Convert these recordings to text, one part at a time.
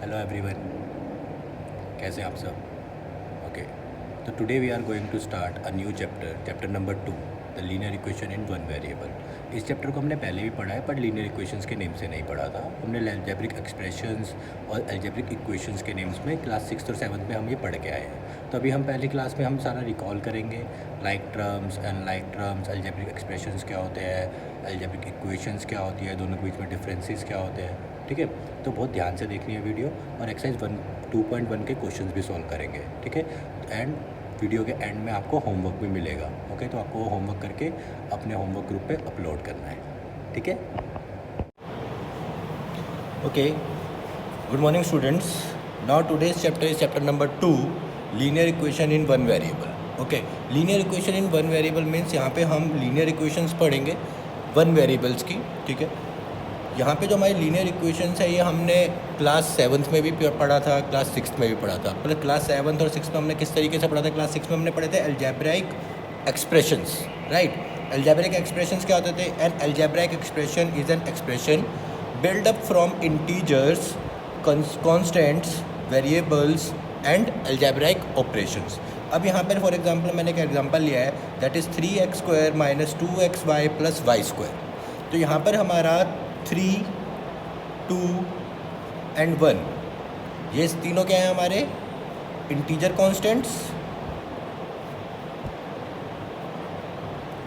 Hello everyone, कैसे हैं आप सब? ओके, तो today we are going to start a new chapter number 2, the linear equation in one variable. इस chapter को हमने पहले भी पढ़ा है, पर लीनियर इक्वेशंस के नेम से नहीं पढ़ा था। हमने अलजेब्रिक एक्सप्रेशंस और अलजेब्रिक इक्वेशंस के नेम्स में क्लास 6 और 7 में हम ये पढ़ के आए हैं। तो अभी हम पहली क्लास में हम सारा रिकॉल करेंगे, like terms, unlike terms, algebraic expressions क्या होते हैं, अलजेब्रिक इक्वेशंस क्या होती है, दोनों के बीच में डिफरेंसेस क्या होते हैं। ठीक है, तो बहुत ध्यान से देखनी है वीडियो, और एक्सरसाइज 2.1 के क्वेश्चंस भी सॉल्व करेंगे। ठीक है, एंड वीडियो के एंड में आपको होमवर्क भी मिलेगा। ओके, तो आपको होमवर्क करके अपने होमवर्क ग्रुप पे अपलोड करना है। ठीक है, okay. Good morning students. Now today's chapter is chapter number 2, linear equation in one variable. Okay, linear equation in one variable means यहाँ पे हम लीनियर इक्वेशंस पढ़ेंगे वन वेरिएबल्स की। ठीक है, यहाँ पे जो हमारी लीनियर इक्वेशंस है ये हमने क्लास 7th में भी पढ़ा था, क्लास 6th में भी पढ़ा था। पर क्लास 7th और 6th में हमने किस तरीके से पढ़ा था? क्लास 6 में हमने पढ़े थे algebraic expressions, right. Algebraic expressions क्या होते थे? An algebraic expression is an expression build up from integers, constants, variables and algebraic operations. अब यहाँ पर फॉर एग्जांपल मैंने एक एग्जांपल लिया है, that is 3x² - 2xy + y²। तो यहाँ पर हमारा 3, 2 एंड 1, ये तीनों क्या है हमारे? Integer constants,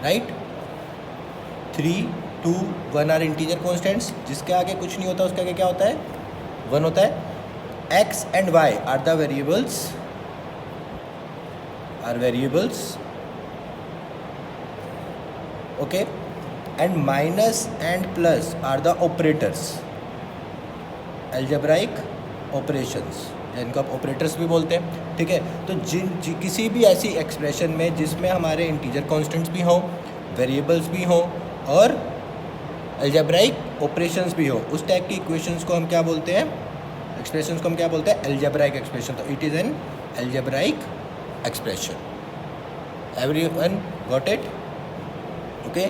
right. 3, 2, 1 are integer constants. जिसके आगे कुछ नहीं होता उसके आगे क्या होता है? 1 होता है। x and y are the variables, okay, and minus and plus are the operators, algebraic operations, जिनको आप ऑपरेटर्स भी बोलते हैं। ठीक है, तो किसी भी ऐसी एक्सप्रेशन में जिसमें हमारे इंटीजर कॉन्स्टेंट्स भी हों, वेरिएबल्स भी हों और अलजेब्राइक ऑपरेशंस भी हो, उस टाइप की इक्वेशंस को हम क्या बोलते हैं? एक्सप्रेशंस को हम क्या बोलते हैं? Algebraic expression. तो it is an algebraic expression. Everyone got it? Okay,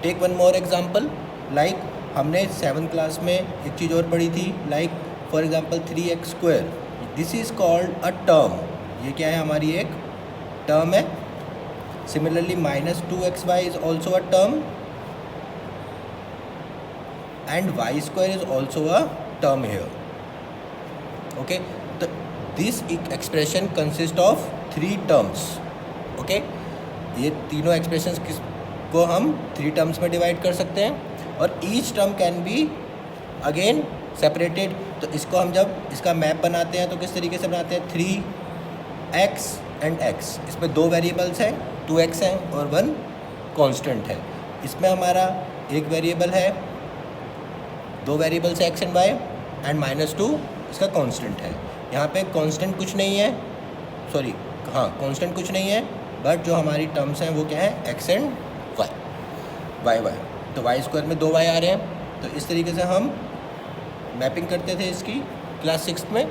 take one more example. Like हमने 7th क्लास में एक चीज़ और पढ़ी थी, like for example 3x²। This is called a term. ये क्या है? हमारी एक टर्म है। Similarly -2xy is also a term and y² is also a term here. Okay, तो this expression consist of 3 terms. Okay, ये तीनों एक्सप्रेशंस को हम 3 टर्म्स में डिवाइड कर सकते हैं, और each term can be again separated. तो इसको हम जब इसका मैप बनाते हैं तो किस तरीके से बनाते हैं? 3x एंड x, इसमें 2 वेरिएबल्स हैं, 2x है और 1 कांस्टेंट है। इसमें हमारा एक वेरिएबल है, 2 वेरिएबल्स है x एंड y, एंड -2 इसका कांस्टेंट है। यहाँ पे कांस्टेंट कुछ नहीं है, सॉरी, हाँ कांस्टेंट कुछ नहीं है, बट जो हमारी टर्म्स हैं वो क्या है? x and y। तो y² में 2y आ रहे हैं। तो इस तरीके से हम मैपिंग करते थे इसकी क्लास 6 में,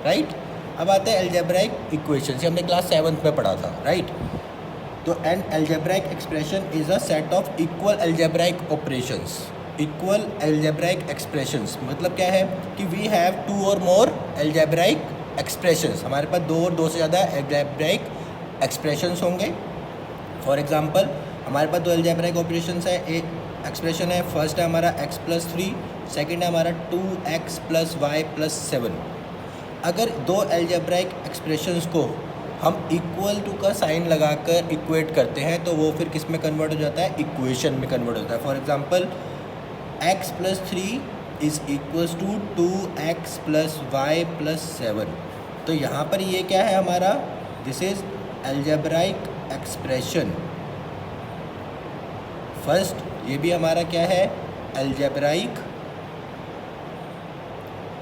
राइट। अब आते हैं अलजेब्राइक इक्वेशंस, ये हमने क्लास 7th में पढ़ा था, राइट। तो an algebraic expression is a set of equal algebraic operations. Equal algebraic expressions मतलब क्या है? कि वी हैव 2 और मोर अलजेब्राइक एक्सप्रेशंस, हमारे पास 2 और 2 से ज़्यादा अलजेब्राइक एक्सप्रेशंस होंगे। फॉर एग्जांपल हमारे पास 2 अलजेब्राइक ऑपरेशंस है। एक एक्सप्रेशन है, फर्स्ट है हमारा x + 3, सेकेंड है हमारा 2x + y + 7। अगर 2 अलजेब्राइक एक्सप्रेशंस को हम इक्वल टू का साइन लगाकर इक्वेट करते हैं तो वो फिर किस में कन्वर्ट हो जाता है? इक्वेशन में कन्वर्ट होता है। For example x + 3 is equals to 2x + y + 7। तो यहाँ पर ये क्या है हमारा? This is algebraic expression. First ये भी हमारा क्या है? Algebraic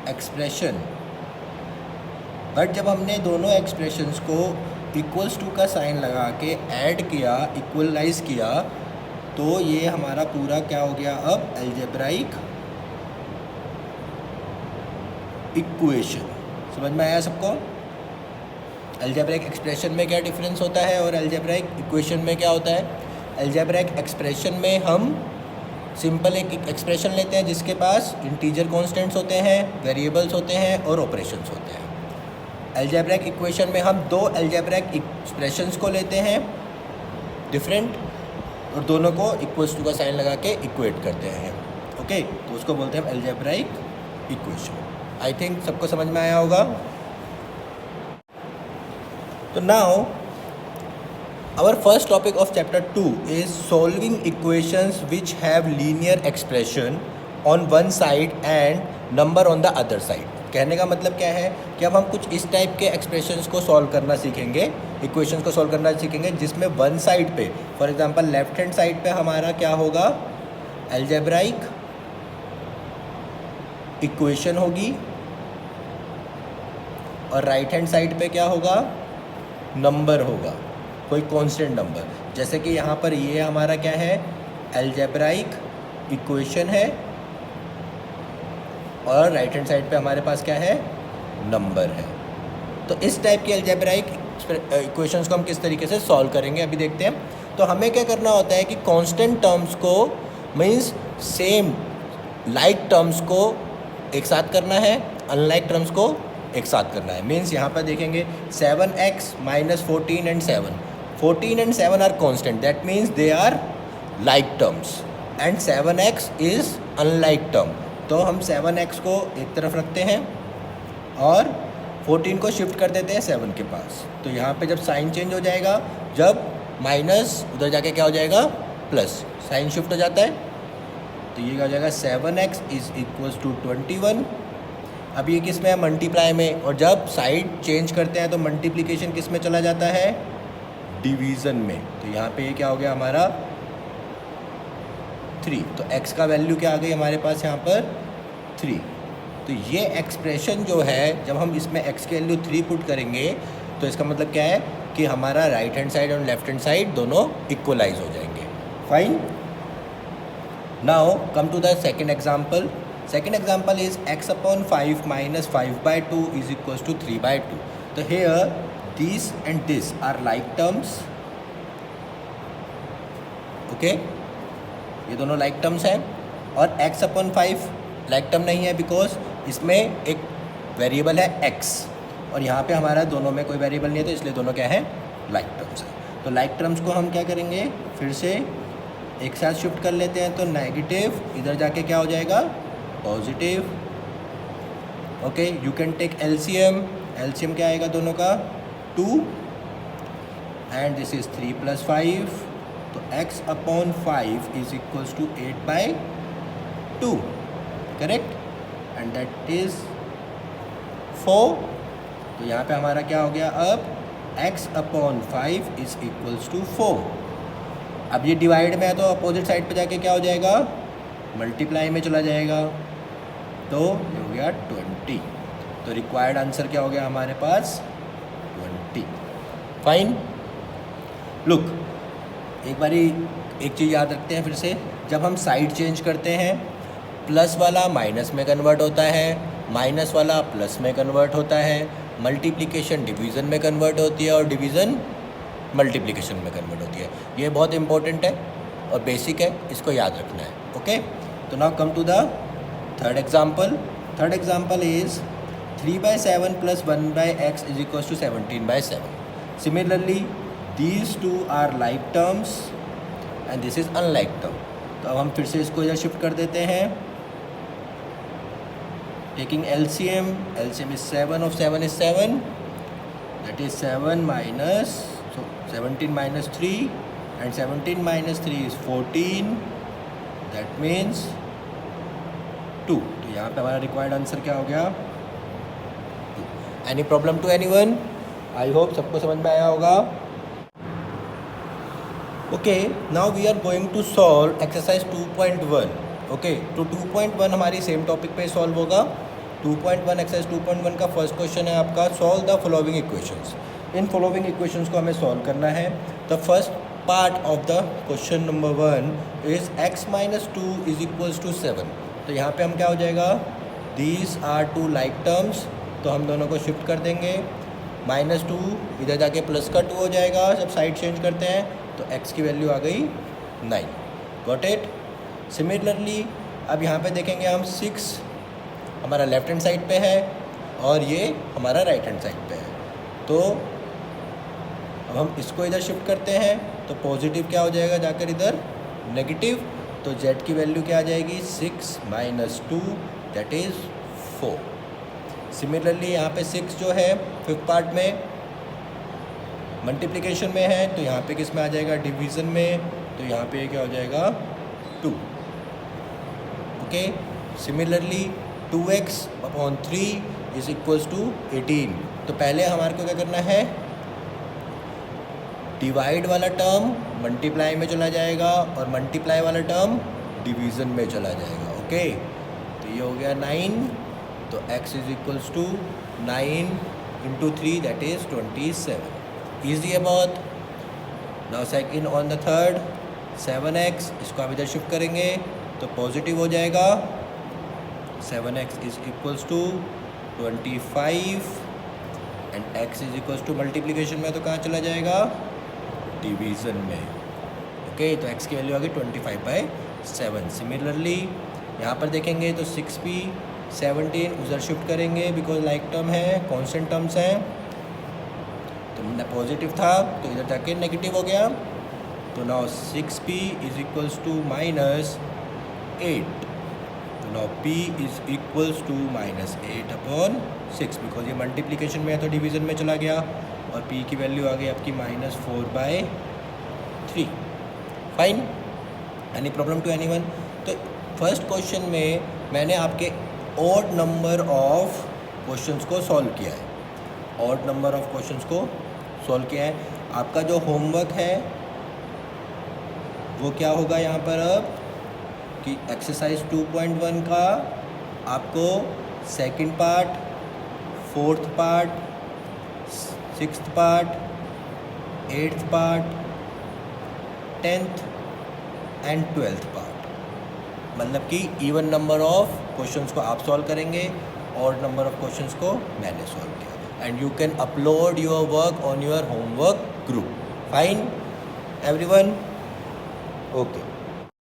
expression. बट जब हमने दोनों एक्सप्रेशंस को इक्वल्स टू का साइन लगा के ऐड किया, इक्वलाइज किया, तो ये हमारा पूरा क्या हो गया? अब अलजेब्राइक इक्वेशन। समझ में आया सबको? अलजेब्राइक एक्सप्रेशन में क्या डिफरेंस होता है और अलजेब्राइक इक्वेशन में क्या होता है? अलजेब्राइक एक्सप्रेशन में हम सिंपल एक एक्सप्रेशन लेते हैं जिसके पास इंटीजर कॉन्स्टेंट्स होते हैं, वेरिएबल्स होते हैं और ऑपरेशंस होते हैं। अलजेब्रिक इक्वेशन में हम दो अलजेब्रिक एक्सप्रेशंस को लेते हैं डिफरेंट, और दोनों को इक्वल्स टू का साइन लगा के इक्वेट करते हैं। ओके, तो उसको बोलते हैं अलजेब्रिक इक्वेशन। आई थिंक सबको समझ में आया होगा। तो now our first topic of chapter 2 is solving equations which have linear expression on one side and number on the other side। कहने का मतलब क्या है कि अब हम कुछ इस टाइप के एक्सप्रेशंस को सॉल्व करना सीखेंगे, इक्वेशंस को सॉल्व करना सीखेंगे जिसमें वन साइड पे, for example left hand side पे हमारा क्या होगा, अलजेब्राइक इक्वेशन होगी, और राइट हैंड साइड पे क्या होगा, नंबर होगा, कोई कांस्टेंट नंबर। जैसे कि यहाँ पर ये हमारा क्या है, अलजेब्राइक इक्वेशन है, और राइट हैंड साइड पे हमारे पास क्या है, नंबर है। तो इस टाइप की अलजेब्राइक इक्वेशंस को हम किस तरीके से सॉल्व करेंगे अभी देखते हैं। तो हमें क्या करना होता है कि कांस्टेंट टर्म्स को मीन्स सेम लाइक टर्म्स को एक साथ करना है, अनलाइक टर्म्स को एक साथ करना है। मीन्स यहाँ पर देखेंगे 7x - 14 and 7, 14 and 7 are constant, that means they are like terms, and 7x is unlike term। तो हम 7x को एक तरफ रखते हैं और 14 को शिफ्ट कर देते हैं 7 के पास। तो यहाँ पे जब साइन चेंज हो जाएगा, जब माइनस उधर जाके क्या हो जाएगा, प्लस, साइन शिफ्ट हो जाता है। तो ये क्या हो जाएगा, 7x इज इक्वल्स टू 21। अब ये किस में है, मल्टीप्लाई में, और जब साइड चेंज करते हैं तो मल्टीप्लिकेशन किस में चला जाता है, डिवीज़न में। तो यहाँ पे ये क्या हो गया हमारा 3। तो x का वैल्यू क्या आ गई हमारे पास यहाँ पर 3। तो ये एक्सप्रेशन जो है, जब हम इसमें x की वैल्यू 3 पुट करेंगे तो इसका मतलब क्या है कि हमारा राइट हैंड साइड और लेफ्ट हैंड साइड दोनों इक्वलाइज हो जाएंगे। Fine. Now come to the second example. Second example is x/5 - 5/2 is equals to 3/2। तो here these and this are like terms। Okay, ये दोनों like terms हैं, और x/5 like term नहीं है बिकॉज इसमें एक वेरिएबल है x, और यहाँ पे हमारा दोनों में कोई वेरिएबल नहीं है, तो इसलिए दोनों क्या है, like terms है। तो like terms को हम क्या करेंगे, फिर से एक साथ शिफ्ट कर लेते हैं। तो नेगेटिव इधर जाके क्या हो जाएगा, positive. Okay, you can take LCM। LCM क्या आएगा दोनों का, 2, and this is 3 + 5। तो x/5 is equals to 8/2, correct, and that is 4। तो यहाँ पे हमारा क्या हो गया, अब x/5 is equals to 4। अब ये डिवाइड में है तो अपोजिट साइड पे जाके क्या हो जाएगा, मल्टीप्लाई में चला जाएगा। तो ये हो गया 20। तो रिक्वायर्ड आंसर क्या हो गया हमारे पास, 20। फाइन। लुक, एक बारी एक चीज़ याद रखते हैं फिर से, जब हम साइड चेंज करते हैं, प्लस वाला माइनस में कन्वर्ट होता है, माइनस वाला प्लस में कन्वर्ट होता है, मल्टीप्लिकेशन डिवीज़न में कन्वर्ट होती है, और डिवीज़न मल्टीप्लिकेशन में कन्वर्ट होती है। ये बहुत इंपॉर्टेंट है और बेसिक है, इसको याद रखना है। ओके, तो now come to the third example. Third example is 3/7 + 1/x is equals to 17/7। Similarly, these two are like terms and this is unlike term। तो अब हम फिर से इसको इधर शिफ्ट कर देते हैं, taking LCM। LCM is 7 of 7 is 7, that is 7 minus, so 17 minus 3, and 17 minus 3 is 14, that means 2। तो यहाँ पे हमारा रिक्वायर्ड आंसर क्या हो गया, any problem to anyone? I hope सबको समझ में आया होगा। Okay, now we are going to solve exercise 2.1। Okay, तो 2.1 हमारी सेम टॉपिक पे सॉल्व होगा। 2.1 एक्सरसाइज 2.1 का फर्स्ट क्वेश्चन है आपका, सॉल्व द फॉलोइंग इक्वेशंस। इन फॉलोइंग इक्वेशंस को हमें सॉल्व करना है। The first part of the question number 1 is x - 2 is equals to 7। तो यहाँ पे हम क्या हो जाएगा, these are two like terms, तो हम दोनों को शिफ्ट कर देंगे। -2 इधर जाके प्लस का 2 हो जाएगा जब साइड चेंज करते हैं, तो x की वैल्यू आ गई 9। Got it? सिमिलरली अब यहाँ पे देखेंगे हम 6 हमारा लेफ्ट हैंड साइड पे है और ये हमारा राइट हैंड साइड पे है। तो अब हम इसको इधर शिफ्ट करते हैं तो पॉजिटिव क्या हो जाएगा जाकर इधर नेगेटिव, तो z की वैल्यू क्या आ जाएगी 6 माइनस 2 दैट इज़ 4। सिमिलरली यहाँ पे 6 जो है फिफ्थ पार्ट में मल्टीप्लिकेशन में है, तो यहाँ पे किस में आ जाएगा डिवीज़न में, तो यहाँ पे क्या हो जाएगा 2। Okay, similarly 2x upon 3 is equals to 18। तो पहले हमारे को क्या करना है, डिवाइड वाला टर्म मल्टीप्लाई में चला जाएगा और मल्टीप्लाई वाला टर्म डिवीज़न में चला जाएगा। ओके, तो ये हो गया 9, तो x is equals to 9 into 3 that is 27। Easy है बहुत। Now second on the third 7x, इसको आप इधर शिफ्ट करेंगे तो पॉजिटिव हो जाएगा, 7x is equals to 25 and x is equals to multiplication में तो कहाँ चला जाएगा डिवीज़न में। ओके, तो x की वैल्यू आ गई 25/7। सिमिलरली यहाँ पर देखेंगे तो 6p 17 उधर शिफ्ट करेंगे बिकॉज लाइक टर्म है, कॉन्स्टेंट टर्म्स हैं, तो पॉजिटिव था तो इधर जाके नेगेटिव हो गया। तो now 6p is equals to minus 8, तो now p is equals to minus 8 upon 6 because ये मल्टीप्लिकेशन में है तो डिवीज़न में चला गया और p की वैल्यू आ गई आपकी -4/3। Fine, any problem to anyone? तो फर्स्ट क्वेश्चन में मैंने आपके ऑड नंबर ऑफ क्वेश्चंस को सॉल्व किया है, ऑड नंबर ऑफ क्वेश्चंस को सॉल्व किया है। आपका जो होमवर्क है वो क्या होगा यहाँ पर अब कि एक्सरसाइज 2.1 का आपको second part, fourth part, sixth part, eighth part, 10th and 12th part, मतलब कि इवन नंबर ऑफ क्वेश्चंस को आप सॉल्व करेंगे, ऑड नंबर ऑफ क्वेश्चंस को मैंने सॉल्व किया, and you can upload your work on your homework group. Fine everyone? Okay.